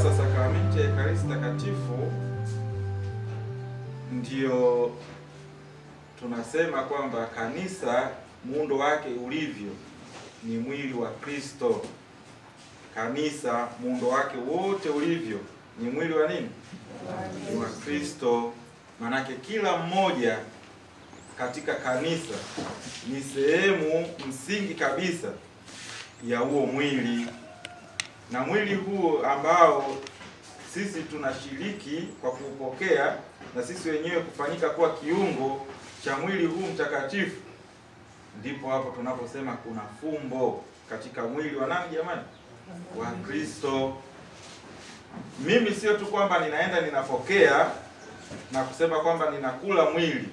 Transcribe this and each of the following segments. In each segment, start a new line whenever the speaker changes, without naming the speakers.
Sasa sakramenti ya Ekaristi Takatifu ndio tunasema kwamba kanisa muundo wake ulivyo ni mwili wa Kristo. Kanisa muundo wake wote ulivyo ni mwili wa nini? Ni wa Kristo. Manake kila mmoja katika kanisa ni sehemu msingi kabisa ya huo mwili. Na mwili huo ambao sisi tunashiriki kwa kuupokea na sisi wenyewe kufanyika kuwa kiungo cha mwili huu mtakatifu, ndipo hapo tunaposema kuna fumbo katika mwili wa nani jamani? Wa Kristo. Mimi sio tu kwamba ninaenda ninapokea na kusema kwamba ninakula mwili,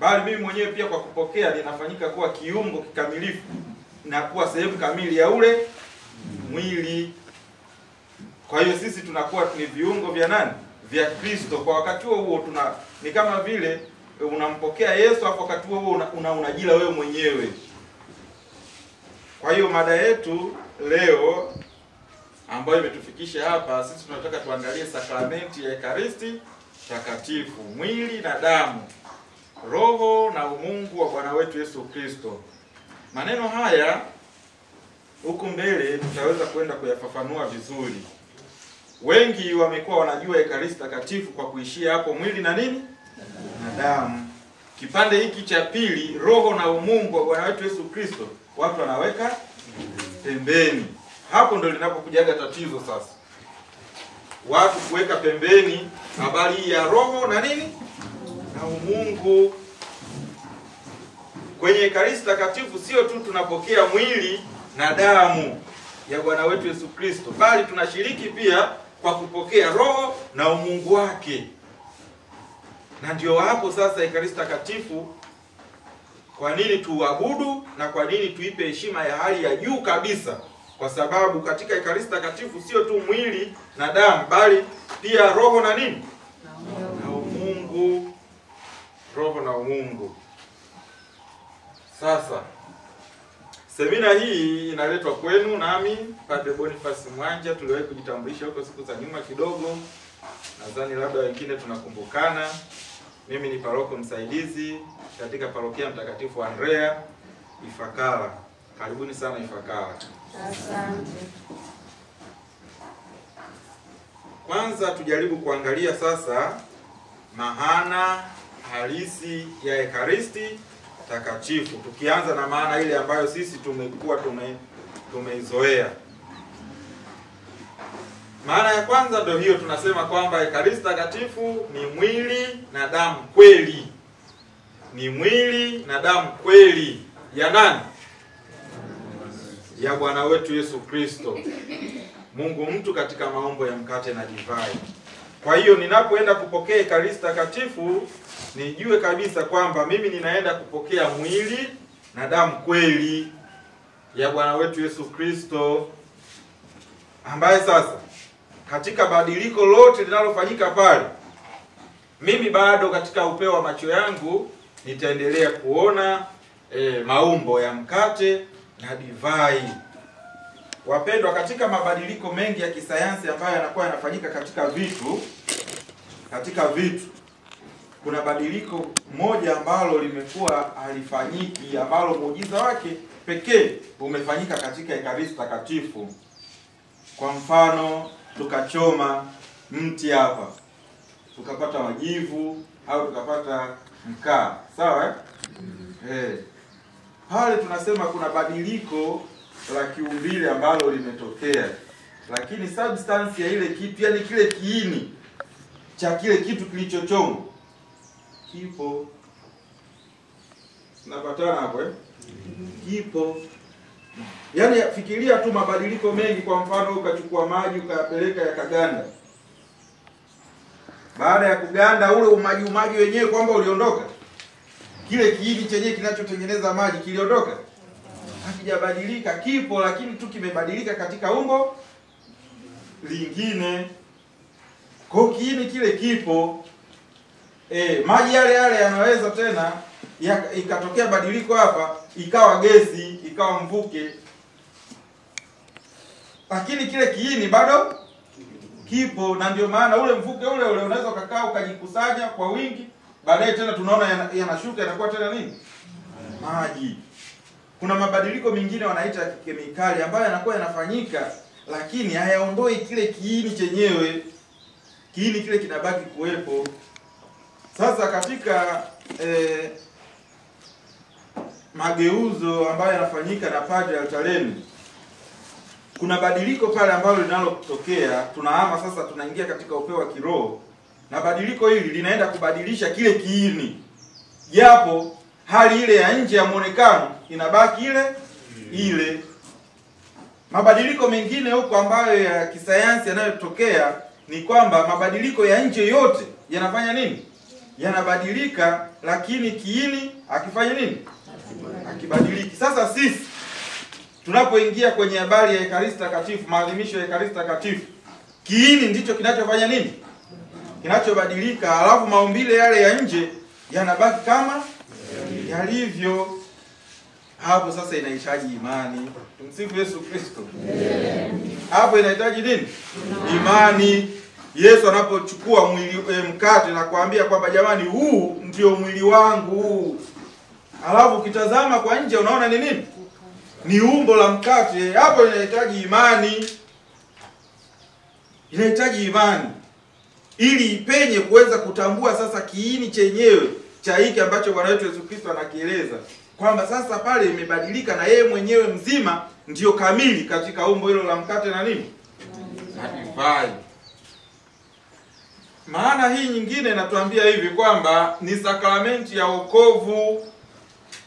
bali mimi mwenyewe pia kwa kupokea ninafanyika kuwa kiungo kikamilifu na kuwa sehemu kamili ya ule mwili. Kwa hiyo sisi tunakuwa ni viungo vya nani? Vya Kristo. Kwa wakati huo ni kama vile unampokea Yesu, hapo wakati huo unajila wewe mwenyewe. Kwa hiyo mada yetu leo ambayo imetufikisha hapa, sisi tunataka tuangalie sakramenti ya Ekaristi Takatifu, mwili na damu, roho na umungu wa Bwana wetu Yesu Kristo. Maneno haya huku mbele tutaweza kwenda kuyafafanua vizuri. Wengi wamekuwa wanajua Ekaristi Takatifu kwa kuishia hapo mwili na nini? Na damu. Kipande hiki cha pili, roho na umungu wa Bwana wetu Yesu Kristo, watu wanaweka pembeni. Hapo ndio linapokujaga tatizo sasa. Watu kuweka pembeni habari ya roho na nini? Na umungu. Kwenye Ekaristi Takatifu sio tu tunapokea mwili na damu ya Bwana wetu Yesu Kristo, bali tunashiriki pia kwa kupokea roho na umungu wake. Na ndio hapo sasa Ekaristi Takatifu, kwa nini tuabudu na kwa nini tuipe heshima ya hali ya juu kabisa? Kwa sababu katika Ekaristi Takatifu sio tu mwili na damu, bali pia roho na nini? Na umungu. Roho na umungu. Sasa semina hii inaletwa kwenu nami Padre Boniface Mwanja. Tuliwahi kujitambulisha huko siku za nyuma kidogo, nadhani labda wengine tunakumbukana. Mimi ni paroko msaidizi katika parokia Mtakatifu Andrea Ifakara. Karibuni sana Ifakara.
Asante.
Kwanza tujaribu kuangalia sasa maana halisi ya Ekaristi Takatifu, tukianza na maana ile ambayo sisi tumekuwa tumeizoea. Maana ya kwanza ndio hiyo, tunasema kwamba Ekaristi Takatifu ni mwili na damu kweli. Ni mwili na damu kweli ya nani? Ya Bwana wetu Yesu Kristo, Mungu mtu katika maumbo ya mkate na divai. Kwa hiyo ninapoenda kupokea Ekaristi Takatifu, nijue kabisa kwamba mimi ninaenda kupokea mwili na damu kweli ya Bwana wetu Yesu Kristo, ambaye sasa katika badiliko lote linalofanyika pale, mimi bado katika upeo wa macho yangu nitaendelea kuona maumbo ya mkate na divai. Wapendwa, katika mabadiliko mengi ya kisayansi ambayo yanakuwa yanafanyika katika vitu, kuna badiliko moja ambalo limekuwa halifanyiki, ambalo muujiza wake pekee umefanyika katika Ekaristi Takatifu. Kwa mfano, tukachoma mti hapa, tukapata majivu au tukapata mkaa, sawa pale tunasema kuna badiliko la kiumbile ambalo limetokea, lakini substance ya ile kitu, yani kile kiini cha kile kitu kilichochomwa kipo. Napatana hapo kipo. Yani fikiria tu mabadiliko mengi. Kwa mfano, ukachukua maji ukayapeleka yakaganda. Baada ya kuganda, ule umaji wenyewe kwamba uliondoka, kile kiini chenyewe kinachotengeneza maji kiliondoka? Hakijabadilika, kipo, lakini tu kimebadilika katika umbo lingine. Kwa kiini kile kipo. Maji yale yanaweza tena ikatokea badiliko hapa, ikawa gesi, ikawa mvuke, lakini kile kiini bado kipo, na ndio maana ule mvuke ule unaweza ukakaa ukajikusanya kwa wingi, baadaye tena tunaona yanashuka yanakuwa tena nini? Maji. Kuna mabadiliko mengine wanaita kemikali ambayo yanakuwa yanafanyika, lakini hayaondoi kile kiini chenyewe. Kiini kile kinabaki kuwepo. Sasa katika mageuzo ambayo yanafanyika na padre altareni, kuna badiliko pale ambalo linalotokea. Tunahama sasa, tunaingia katika upeo wa kiroho, na badiliko hili linaenda kubadilisha kile kiini, japo hali ile ya nje ya muonekano inabaki ile. Mabadiliko mengine huko ambayo ya kisayansi yanayotokea ni kwamba mabadiliko ya nje yote yanafanya nini? Yanabadilika, lakini kiini akifanya nini? Akibadiliki. Sasa sisi tunapoingia kwenye habari ya Ekaristi Takatifu, maadhimisho ya Ekaristi Takatifu, kiini ndicho kinachofanya nini? Kinachobadilika, alafu maumbile yale ya nje yanabaki kama yalivyo. Hapo sasa inahitaji imani. Tumsifu Yesu Kristo. Hapo inahitaji nini? Imani. Yesu anapochukua mkate na kuambia kwamba jamani, huu ndio mwili wangu. Alafu ukitazama kwa nje unaona ni nini? Ni umbo la mkate. Hapo inahitaji imani. Inahitaji imani ili ipenye kuweza kutambua sasa kiini chenyewe cha hiki ambacho Bwana wetu Yesu Kristo anakieleza, kwamba sasa pale imebadilika na yeye mwenyewe mzima ndio kamili katika umbo hilo la mkate na nini? Na divai. Maana hii nyingine inatuambia hivi kwamba ni sakramenti ya wokovu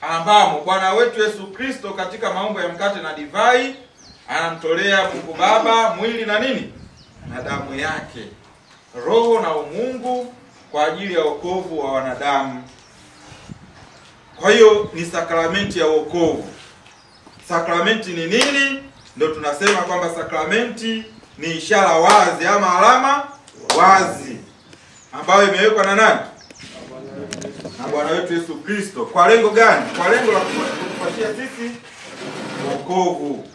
ambamo Bwana wetu Yesu Kristo katika maumbo ya mkate na divai anamtolea Mungu Baba mwili na nini? Na damu yake, roho na umungu kwa ajili ya wokovu wa wanadamu. Kwa hiyo ni sakramenti ya wokovu. Sakramenti ni nini? Ndio tunasema kwamba sakramenti ni ishara wazi ama alama wazi ambayo imewekwa na nani? Na Bwana wetu Yesu Kristo. Kwa lengo gani? Kwa lengo la kutupatia sisi wokovu.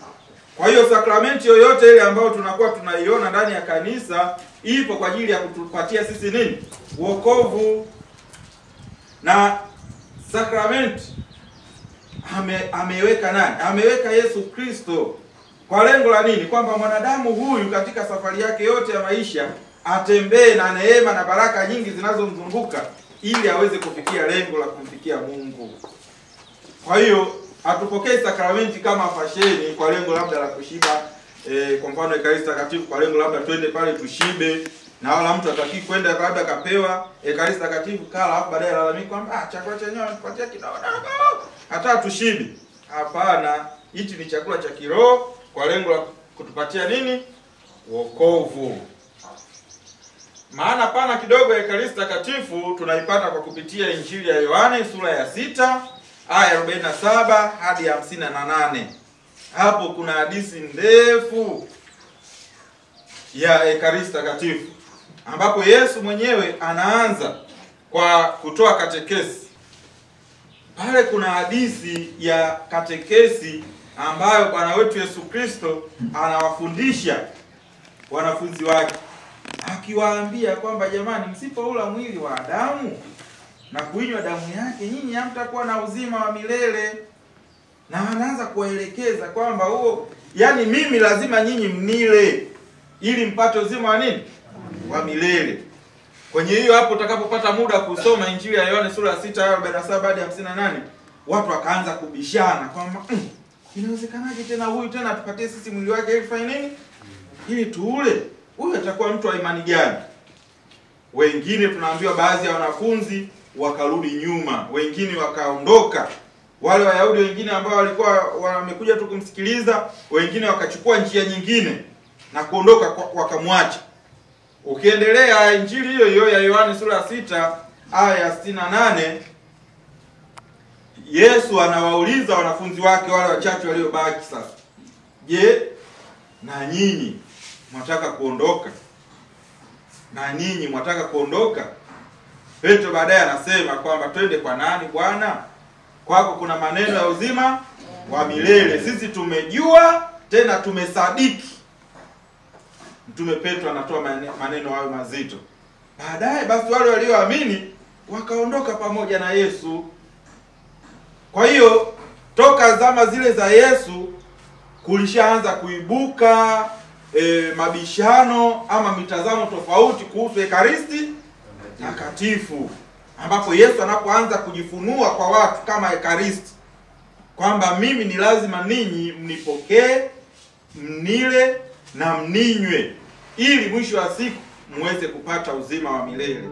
Kwa hiyo sakramenti yoyote ile ambayo tunakuwa tunaiona ndani ya kanisa ipo kwa ajili ya kutupatia sisi nini? Wokovu. Na sakramenti ameweka nani? Ameweka Yesu Kristo. Kwa lengo la nini? Kwamba mwanadamu huyu katika safari yake yote ya maisha atembee na neema na baraka nyingi zinazomzunguka ili aweze kufikia lengo la kumfikia Mungu. Kwa hiyo hatupokei sakramenti kama fasheni kwa lengo labda la kushiba. Kwa mfano Ekaristi Takatifu kwa lengo labda twende pale tushibe, na wala mtu ataki kwenda labda kapewa Ekaristi Takatifu kala hapo baadaye lalamika kwamba chakula chenyewe tupatia kidogo hata tushibe. Hapana, hichi ni chakula cha kiroho kwa lengo la kutupatia nini? Wokovu. Maana pana kidogo ya Ekaristi Takatifu tunaipata kwa kupitia Injili ya Yohane sura ya 6 aya 47 hadi 58. Hapo kuna hadithi ndefu ya Ekaristi Takatifu ambapo Yesu mwenyewe anaanza kwa kutoa katekesi. Pale kuna hadithi ya katekesi ambayo Bwana wetu Yesu Kristo anawafundisha wanafunzi wake, akiwaambia kwamba jamani, msipoula mwili wa Adamu na kuinywa damu yake nyinyi hamtakuwa na uzima wa milele. Na anaanza kuwaelekeza kwamba yani mimi lazima nyinyi mnile ili mpate uzima wa nini? Wa milele. Kwenye hiyo hapo utakapopata muda kusoma Injili ya Yohane sura ya 6 aya 47 hadi 58, watu wakaanza kubishana kwamba inawezekanaje tena huyu tena atupatie sisi mwili wake ili fanye nini? Ili tuule. Huyu atakuwa mtu wa imani gani? Wengine tunaambiwa baadhi ya wanafunzi wakarudi nyuma, wengine wakaondoka. Wale Wayahudi wengine ambao walikuwa wamekuja tu kumsikiliza, wengine wakachukua njia nyingine na kuondoka wakamwacha. Ukiendelea Injili hiyo hiyo ya Yohane sura ya 6 aya ya 68, Yesu anawauliza wanafunzi wake wale wachache waliobaki sasa, je, na nyinyi mwataka kuondoka? Na nyinyi mwataka kuondoka? Petro baadaye anasema kwamba twende kwa nani Bwana? Kwako kuna maneno ya uzima wa milele. Sisi tumejua tena tumesadiki. Mtume Petro anatoa maneno hayo mazito. Baadaye basi wale walioamini wakaondoka pamoja na Yesu. Kwa hiyo toka zama zile za Yesu kulishaanza kuibuka mabishano ama mitazamo tofauti kuhusu Ekaristi Takatifu, ambapo Yesu anapoanza kujifunua kwa watu kama Ekaristi, kwamba mimi ni lazima ninyi mnipokee, mnile na mninywe, ili mwisho wa siku muweze kupata uzima wa milele.